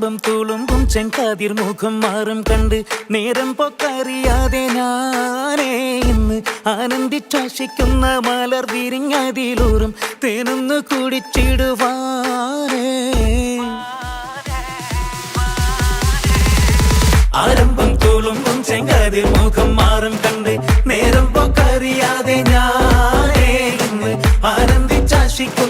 ആരംഭം തുളുമ്പും ചെങ്കാതിർ മുഖം മാറും കണ്ട് നേരം പൊക്കറിയാതെ ഞാനേ ഇന്ന് ആനന്ദിച്ചാശിക്കുന്ന മലർ വിരിഞ്ഞതിലൂറും തേനൊന്നു കുടിച്ചിടുവാനേ. ആരംഭം തുളുമ്പും ചെങ്കാതിർ മുഖം മാറും കണ്ട് നേരം പൊക്കറിയാതെ ഞാനേ ഇന്ന് ആനന്ദിച്ചാശിക്കുന്ന